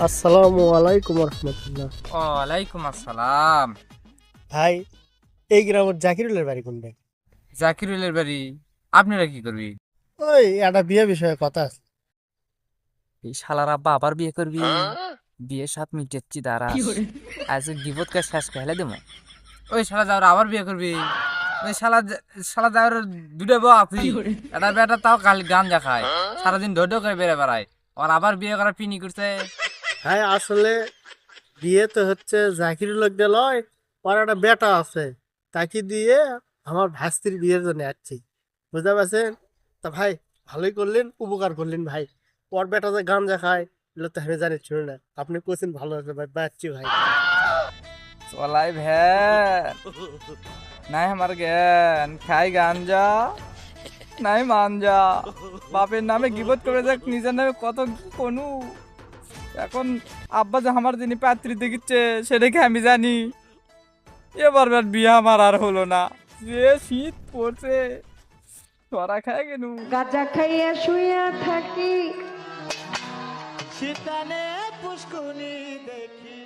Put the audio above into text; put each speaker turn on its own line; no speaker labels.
আসসালামু আলাইকুম রহমতুল্লাহ।
ওয়ালাইকুম আসসালাম।
ভাই, এই গ্রামের জাকিরুলের বাড়ি কোনটা?
জাকিরুলের বাড়ি। আপনারা কি করবি?
ওই একটা বিয়ে বিষয়ে কথা আছে।
এই শালার আব্বা আবার বিয়ে করবি? বিয়ে সাত মিটেচ্ছি দাঁড়াস, আজ গিবত কাজ শেষ খেলে দেবো। ওই শালা যাওয়ার আবার বিয়ে করবি? ওই শালা যাওয়ার দুটো বউ আছি, এটা বেটা তাও কাল গাঞ্জা খায়, সারাদিন ঢোঢো করে বেড়ে বেড়ায়, আর আবার বিয়ে করার পিনি করছে।
হ্যাঁ, আসলে বিয়ে তো হচ্ছে জাকিরুলের দিয়ে লয়, ওর একটা বেটা আছে, তাকে দিয়ে আমার ভাস্তির বিয়ের জন্য আসছি, বুঝতে পারছেন? তা ভাই, ভালোই করলেন, উপকার করলেন ভাই। ওর বেটা যে গাঞ্জা খায় এগুলো তো আমি জানি, শুনে না, আপনি কোচিন ভালো আছে ভাই, বাচ্চি ভাই।
চলাই ভ্যান নাই আমার জ্ঞান, খাই গাঞ্জা নাই মাঞ্জা, বাপের নামে গিবত করে যাক, নিজের নামে কত কোনু। এখন আব্বা যে আমার যিনি পাত্রী দেখিচ্ছে সেটাকে আমি জানি। এবার বিয়ে আমার আর হলো না, যে শীত পড়ছে, ধরা খায় কেন।
গাঁজা খাইয়া শুইয়া থাকি।
শীতানে পুষ্কুনি দেখি।